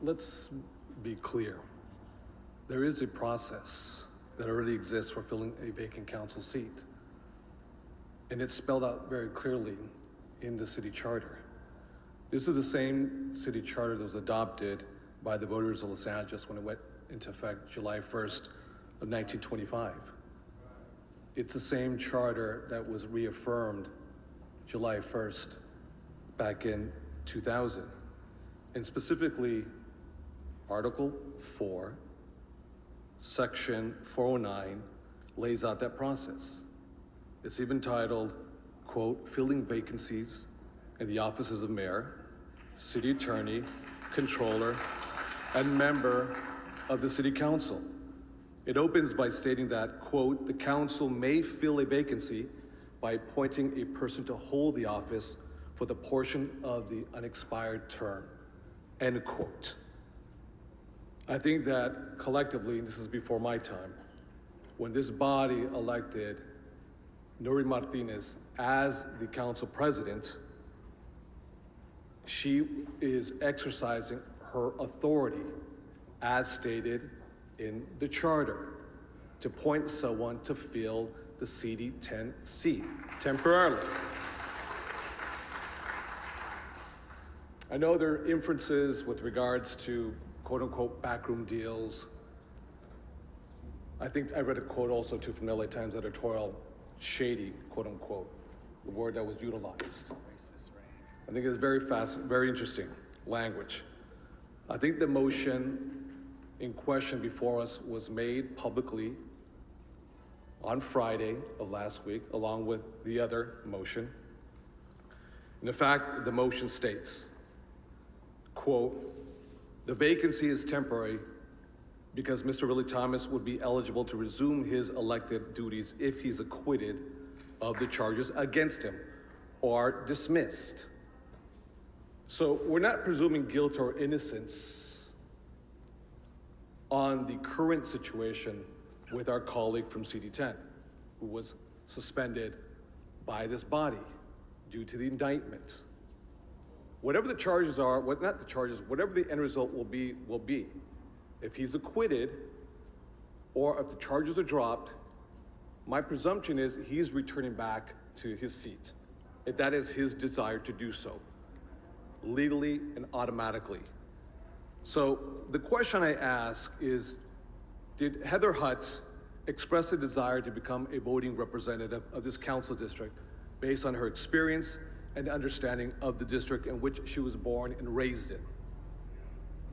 let's be clear. There is a process that already exists for filling a vacant council seat. And it's spelled out very clearly in the city charter. This is the same city charter that was adopted by the voters of Los Angeles when it went into effect July 1st of 1925. It's the same charter that was reaffirmed July 1st back in 2000. And specifically, Article 4, Section 409 lays out that process. It's even titled, quote, filling vacancies in the offices of mayor, city attorney, controller, and member of the city council. It opens by stating that, quote, the council may fill a vacancy by appointing a person to hold the office for the portion of the unexpired term, end quote. I think that collectively, and this is before my time, when this body elected Nury Martinez as the council president, she is exercising her authority as stated in the charter to appoint someone to fill the CD10 seat temporarily. I know there are inferences with regards to quote unquote backroom deals. I think I read a quote also too from the LA Times editorial, shady, quote unquote, the word that was utilized. I think it's very interesting language. I think the motion in question before us was made publicly on Friday of last week, along with the other motion. And in fact, the motion states, quote, the vacancy is temporary because Mr. Willie Thomas would be eligible to resume his elected duties if he's acquitted of the charges against him or dismissed. So we're not presuming guilt or innocence on the current situation with our colleague from CD10, who was suspended by this body due to the indictment. Whatever the charges are, not the charges, whatever the end result will be, will be. If he's acquitted, or if the charges are dropped, my presumption is he's returning back to his seat, if that is his desire to do so, legally and automatically. So the question I ask is, did Heather Hutt express a desire to become a voting representative of this council district based on her experience and understanding of the district in which she was born and raised in?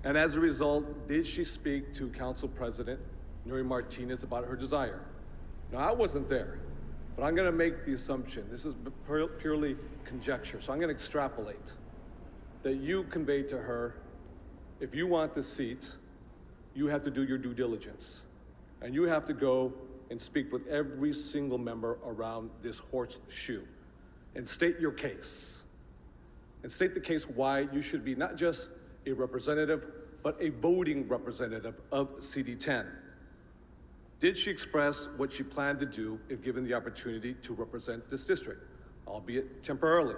And as a result, did she speak to Council President Nury Martinez about her desire? Now, I wasn't there, but I'm gonna make the assumption, this is purely conjecture, so I'm gonna extrapolate, that you conveyed to her, if you want the seat, you have to do your due diligence. And you have to go and speak with every single member around this horseshoe and state your case. And state the case why you should be not just a representative, but a voting representative of CD10. Did she express what she planned to do if given the opportunity to represent this district, albeit temporarily?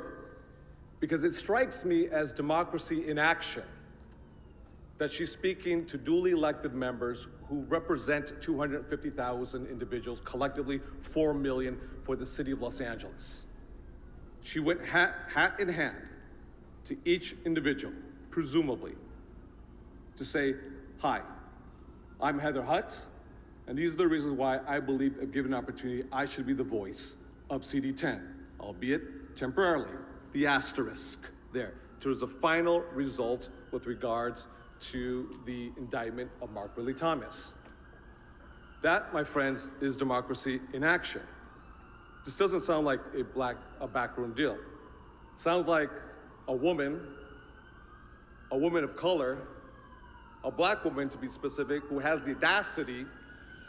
Because it strikes me as democracy in action that she's speaking to duly elected members who represent 250,000 individuals, collectively 4 million for the city of Los Angeles. She went hat in hand to each individual, presumably, to say, hi, I'm Heather Hutt, and these are the reasons why I believe if given an opportunity, I should be the voice of CD10, albeit temporarily, the asterisk there. So there's a final result with regards to the indictment of Mark Willie Thomas. That, my friends, is democracy in action. This doesn't sound like a backroom deal. Sounds like a woman of color, a black woman to be specific, who has the audacity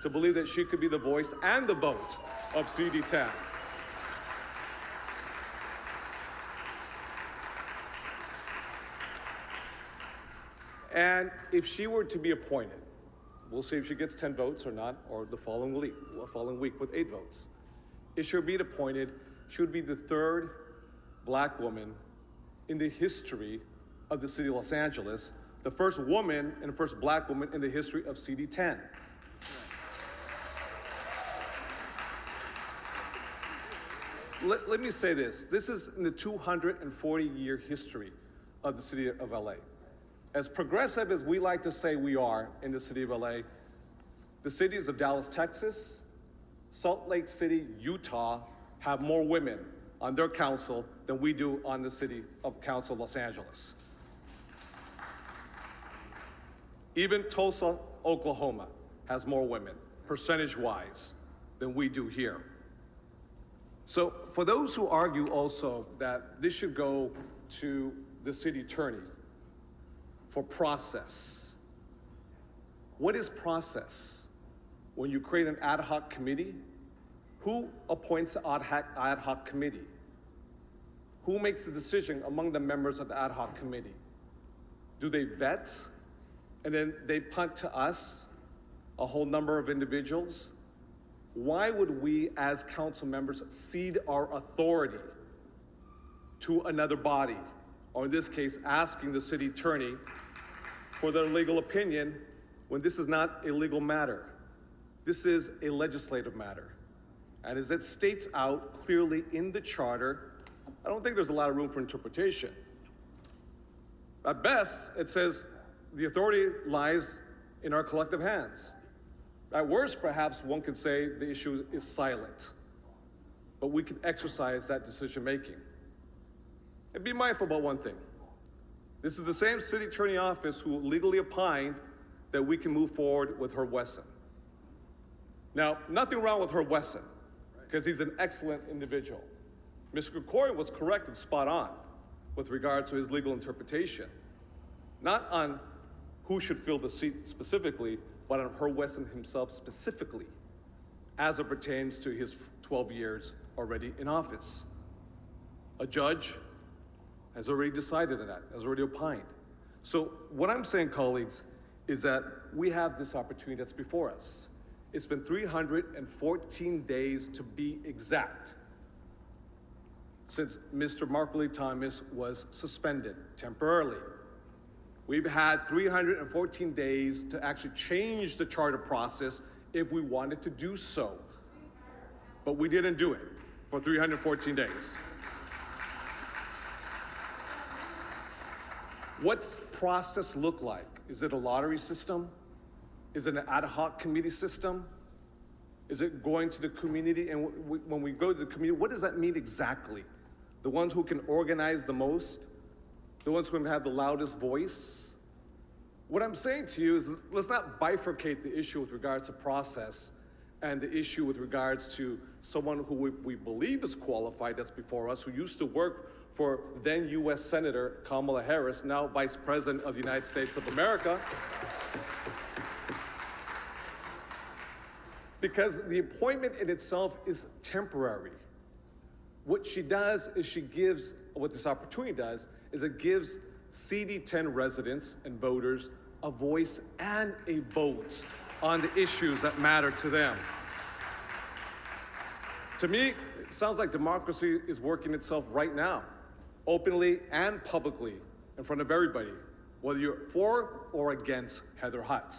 to believe that she could be the voice and the vote of CD10. And if she were to be appointed, we'll see if she gets 10 votes or not, or the following week with 8 votes. If she were to be appointed, she would be the 3rd black woman in the history of the city of Los Angeles the first woman and the first black woman in the history of CD10. Let me say this. This is in the 240-year history of the city of LA. As progressive as we like to say we are in the city of LA, the cities of Dallas, Texas, Salt Lake City, Utah have more women on their council than we do on the city of council Los Angeles. Even Tulsa, Oklahoma has more women, percentage-wise, than we do here. So for those who argue also that this should go to the city attorney for process, what is process? When you create an ad hoc committee, who appoints the ad hoc committee? Who makes the decision among the members of the ad hoc committee? Do they vet and then they punt to us, a whole number of individuals? Why would we as council members cede our authority to another body, or in this case, asking the city attorney for their legal opinion when this is not a legal matter? This is a legislative matter. And as it states out clearly in the charter, I don't think there's a lot of room for interpretation. At best, it says the authority lies in our collective hands. At worst, perhaps one could say the issue is silent, but we can exercise that decision-making. And be mindful about one thing. This is the same city attorney office who legally opined that we can move forward with Herb Wesson. Now, nothing wrong with Herb Wesson, because he's an excellent individual. Mr. Krikorian was correct and spot on with regard to his legal interpretation, not on who should fill the seat specifically, but on Herb Wesson himself specifically, as it pertains to his 12 years already in office. A judge has already decided on that, has already opined. So what I'm saying, colleagues, is that we have this opportunity that's before us. It's been 314 days to be exact since Mr. Mark Lee Thomas was suspended temporarily. We've had 314 days to actually change the charter process if we wanted to do so. But we didn't do it for 314 days. What's process look like? Is it a lottery system? Is it an ad hoc committee system? Is it going to the community? And when we go to the community, what does that mean exactly? The ones who can organize the most? The ones who have the loudest voice? What I'm saying to you is, let's not bifurcate the issue with regards to process and the issue with regards to someone who we believe is qualified that's before us, who used to work for then U.S. Senator Kamala Harris, now Vice President of the United States of America. Because the appointment in itself is temporary. What she does is she gives, what this opportunity does, is it gives CD10 residents and voters a voice and a vote on the issues that matter to them. To me, it sounds like democracy is working itself right now, openly and publicly, in front of everybody, whether you're for or against Heather Hutt.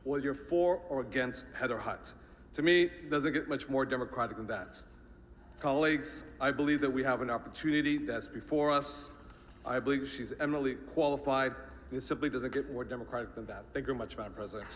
Whether you're for or against Heather Hutt. To me, it doesn't get much more democratic than that. Colleagues, I believe that we have an opportunity that's before us. I believe she's eminently qualified, and it simply doesn't get more democratic than that. Thank you very much, Madam President.